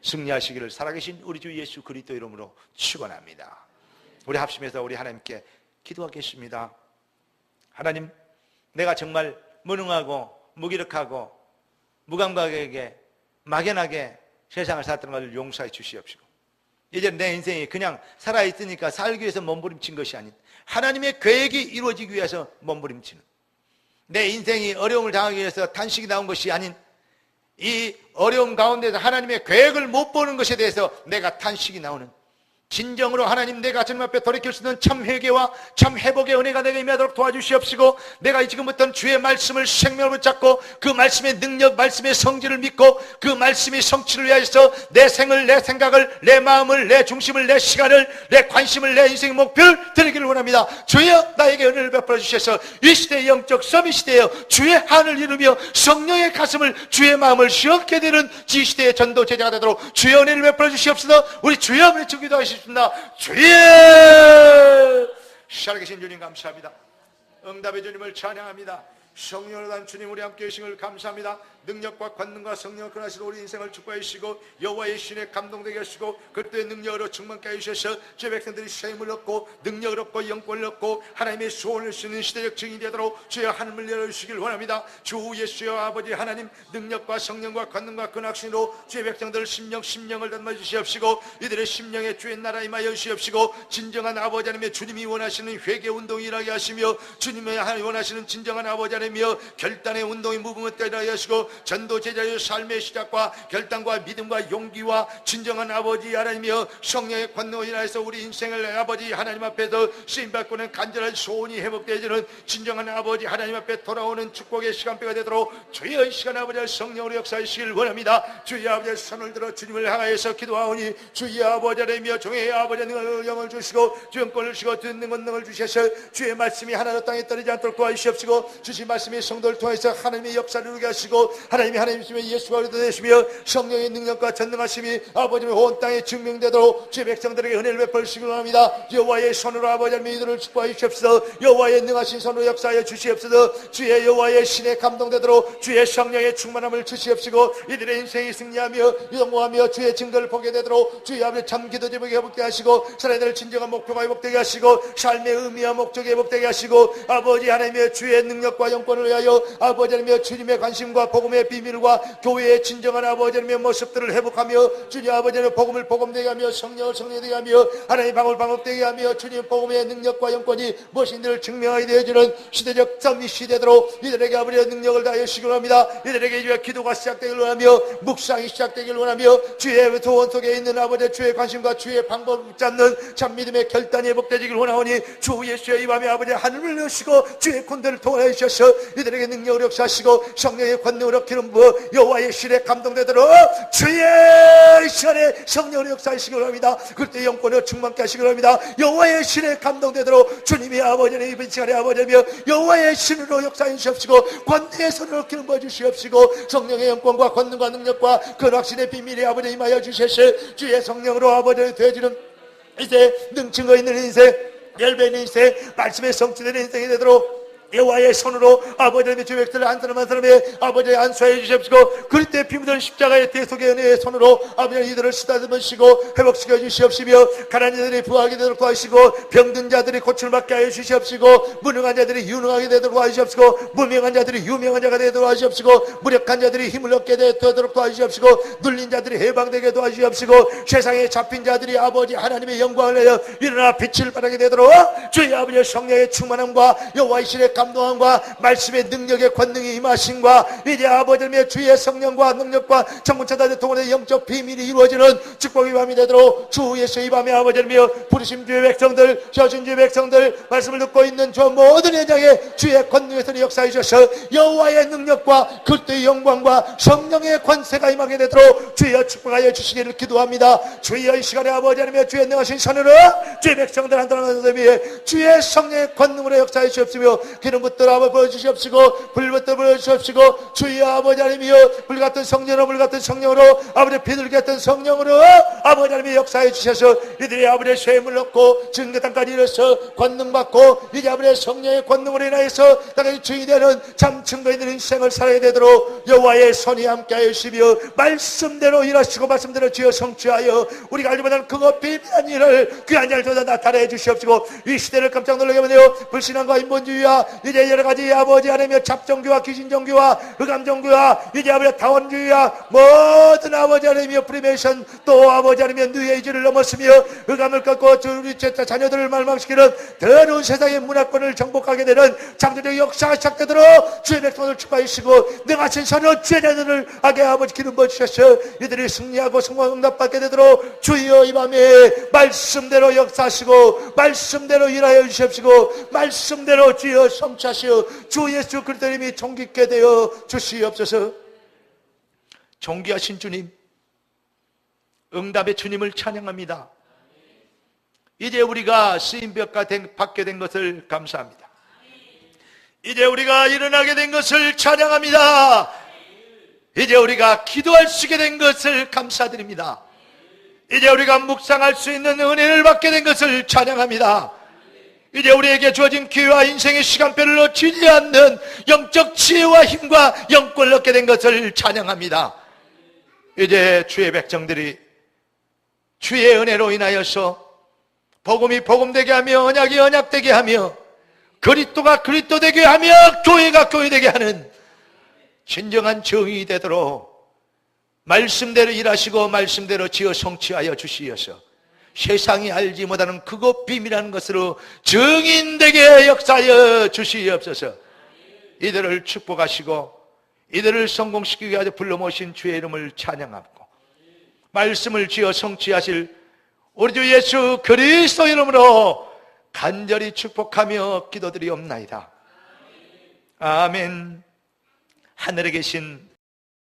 승리하시기를 살아계신 우리 주 예수 그리스도 이름으로 축원합니다. 우리 합심해서 우리 하나님께 기도하겠습니다. 하나님, 내가 정말 무능하고 무기력하고 무감각에게 막연하게 세상을 살았던 것을 용서해 주시옵시고, 이제 내 인생이 그냥 살아있으니까 살기 위해서 몸부림친 것이 아닌 하나님의 계획이 이루어지기 위해서 몸부림치는, 내 인생이 어려움을 당하기 위해서 탄식이 나온 것이 아닌 이 어려움 가운데서 하나님의 계획을 못 보는 것에 대해서 내가 탄식이 나오는, 진정으로 하나님 내가 주님 앞에 돌이킬 수 있는 참 회개와 참 회복의 은혜가 내게 임하도록 도와주시옵시고, 내가 지금부터는 주의 말씀을 생명으로 붙잡고 그 말씀의 능력, 말씀의 성질을 믿고 그 말씀의 성취를 위하여서 내 생을, 내 생각을, 내 마음을, 내 중심을, 내 시간을, 내 관심을, 내 인생의 목표를 드리기를 원합니다. 주여 나에게 은혜를 베풀어 주셔서 이 시대의 영적 서밋이 되어 주의 한을 이루며 성령의 가슴을, 주의 마음을 시원케 되는 이 시대의 전도 제자가 되도록 주의 은혜를 베풀어 주시옵소서. 우리 주여 한번 기도하시겠습니다. 주의 살아계신 주님 감사합니다. 응답의 주님을 찬양합니다. 성령으로 단 주님 우리 함께 계신 걸 감사합니다. 능력과 권능과 성령을 권하시는 우리 인생을 축복해 주시고 여호와의 신에 감동되게 하시고 그때의 능력으로 충만케 해주셔서 주의 백성들이 셈을 얻고 능력을 얻고 영권을 얻고 하나님의 소원을 쓰는 시대적 증인이 되도록 주여 하늘을 열어주시길 원합니다. 주 예수여 아버지 하나님 능력과 성령과 권능과 근학신으로 주의 백성들 심령을 닮아 주시옵시고 이들의 심령에 주의 나라 임하여 주시옵시고 진정한 아버지 하나님의 주님이 원하시는 회개 운동이 일하게 하시며 주님의 하나님 원하시는 진정한 아버지 하나님이여 결단의 운동이 무궁무진하게 일하게 하시고 전도 제자의 삶의 시작과 결단과 믿음과 용기와 진정한 아버지 하나님이여 성령의 권능으로 인하여서 우리 인생을 아버지 하나님 앞에서 쓰임받고는 간절한 소원이 회복되어지는 진정한 아버지 하나님 앞에 돌아오는 축복의 시간대가 되도록 주의 시간 아버지 성령으로 역사하시길 원합니다. 주의 아버지 손을 들어 주님을 향하여서 기도하오니 주의 아버지 하나님이여 종의 아버지 영을 주시고 주영권을 주시고 듣는 권능을 주셔서 주의 말씀이 하나도 땅에 떨어지지 않도록 도와주시옵시고 주신 말씀이 성도를 통해서 하나님의 역사를 이루게 하시고 하나님이 하나님이시며 예수가 그리스도 되시며 성령의 능력과 전능하심이 아버지의 온 땅에 증명되도록 주의 백성들에게 은혜를 베풀 시기 원합니다. 여호와의 손으로 아버지 하나님 이들을 축복하여 주시옵소서. 여호와의 능하신 손으로 역사하여 주시옵소서. 주의 여호와의 신에 감동되도록 주의 성령의 충만함을 주시옵시고 이들의 인생이 승리하며 영광하며 주의 증거를 보게 되도록 주의 아버지 참 기도 제목이 회복되게 하시고 살아야 진정한 목표가 회복되게 하시고 삶의 의미와 목적이 회복되게 하시고 아버지 하나님의 주의 능력과 영권을 위하여 아버지 하나님의 주님의 관심과 복음의 비밀과 교회의 진정한 아버지 하나님의 모습들을 회복하며 주님 아버지 하나님의 복음을 복음되게 하며 성령을 성령되게 하며 하나님의 방을 방업되게 하며 주님의 복음의 능력과 영권이 무엇인지를 증명하게 되어지는 시대적 썸이 시대도록 이들에게 아버지의 능력을 다하여 주시기 원합니다. 이들에게 주의 기도가 시작되길 원하며 묵상이 시작되길 원하며 주의 도원 속에 있는 아버지의 주의 관심과 주의 방법을 붙잡는 참 믿음의 결단이 회복되기를 원하오니 주 예수의 이 밤에 아버지 하늘을 여시고 주의 군대를 통하여 주셔서 이들에게 능력을 역사하시고 성령의 권능으로 기름 부어 여호와의 신에 감동되도록 주의 시간에 성령을 역사하시기 원합니다. 그때 영권을 충만케 하시기 원합니다. 여호와의 신에 감동되도록 주님이 아버지는 이번 시간에 아버지며 여호와의 신으로 역사해 주시옵시고 권능의 손으로 기름 부어 주시옵시고 성령의 영권과 권능과 능력과 그 확신의 비밀이 아버지 임하여 주셔서 주의 성령으로 아버지를 되어지는 이제 능증거 있는 인생 열배 있는 인생 말씀의 성취되는 인생이 되도록 여호와의 손으로 아버지의 주의 백성을 한 사람 한 사람의 아버지의 안수해 주시옵시고 그때 피묻은 십자가의 대속의 은혜의 손으로 아버지 이들을 쓰다듬으시고 회복시켜 주시옵시며 가난한 자들이 부하게 되도록 도와주시고 병든 자들이 고침을 받게 하여 주시옵시고 무능한 자들이 유능하게 되도록 도와주시옵시고 무명한 자들이 유명한 자가 되도록 도와주시옵시고 무력한 자들이 힘을 얻게 되도록 도와주시옵시고 눌린 자들이 해방되게 도와주시옵시고 세상에 잡힌 자들이 아버지 하나님의 영광을 내어 일어나 빛을 발하게 되도록 주의 아버지의 성령의 충만함과 여호와의 신의 감동함과 말씀의 능력의 권능이 임하심과 이제 아버지의 주의 성령과 능력과 천군천사들 동원의 영적 비밀이 이루어지는 축복의 밤이 되도록 주 예수의 밤에 아버지며 부르심 주의 백성들 저신 주의 백성들 말씀을 듣고 있는 저 모든 현장에 주의 권능에서 역사해 주셔서 여호와의 능력과 그리스도의 영광과 성령의 권세가 임하게 되도록 주여 축복하여 주시기를 기도합니다. 주여 이 시간에 아버지 하나님의 주의 능하신 손으로 주의 백성들 한 사람 한 사람이 주의 성령의 권능으로 역사해 주옵시며 기름부터 아버지 보여주시옵시고 불부터 보여주시옵시고 주여 아버지 하나님이여 불같은 성령으로 불같은 성령으로 아버지 비둘기 같은 성령으로 아버지 하나님이 역사해 주셔서 이들이 아버지의 쇠임을 얻고 증거 땅까지 이르러서 권능 받고 이제 아버지의 성령의 권능으로 인하여서 땅의 주인이 되는 참 증거 있는 인생을 살아야 되도록 여호와의 손이 함께하여 주시며 말씀대로 일하시고 말씀대로 주여 성취하여 우리가 알지 못하는 그거 비밀한 일을 귀한 자를 통해 나타내 주시옵시고 이 시대를 깜짝 놀라게 하며 불신앙과 인본주의와 이제 여러 가지 아버지 하나님의 잡종교와 귀신종교와 흑암종교와 이제 아버지 다원주의와 모든 아버지 하나님의 프리메이션 또 아버지 하나님의 뉴에이지를 넘었으며 흑암을 꺾고 우리 자녀들을 멸망시키는 더러운 세상의 문화권을 정복하게 되는 창조적 역사가 시작되도록 주의 백성을 축복하시고 능하신 선을 주의 자녀들을 하게 아버지 기름 부어주셔서 이들이 승리하고 성공 응답받게 되도록 주여 이 밤에 말씀대로 역사하시고 말씀대로 일하여 주시옵시고 말씀대로 주여 성취하시어 주 예수 그리스도 이름이 존귀케 되어 주시옵소서. 존귀하신 주님 응답의 주님을 찬양합니다. 이제 우리가 쓰임받게 된 것을 감사합니다. 이제 우리가 일어나게 된 것을 찬양합니다. 이제 우리가 기도할 수 있게 된 것을 감사드립니다. 이제 우리가 묵상할 수 있는 은혜를 받게 된 것을 찬양합니다. 이제 우리에게 주어진 기회와 인생의 시간표를 놓치지 않는 영적 지혜와 힘과 영권을 얻게 된 것을 찬양합니다. 이제 주의 백성들이 주의 은혜로 인하여서 복음이 복음되게 하며 언약이 언약되게 하며 그리스도가 그리스도 되게 하며 교회가 교회되게 하는 진정한 정의 되도록 말씀대로 일하시고 말씀대로 지어 성취하여 주시어서 세상이 알지 못하는 크고 비밀한 것으로 증인되게 역사하여 주시옵소서. 이들을 축복하시고 이들을 성공시키기 위하여 불러 모신 주의 이름을 찬양하고 말씀을 지어 성취하실 우리 주 예수 그리스도 이름으로 간절히 축복하며 기도드리옵나이다. 아멘. 하늘에 계신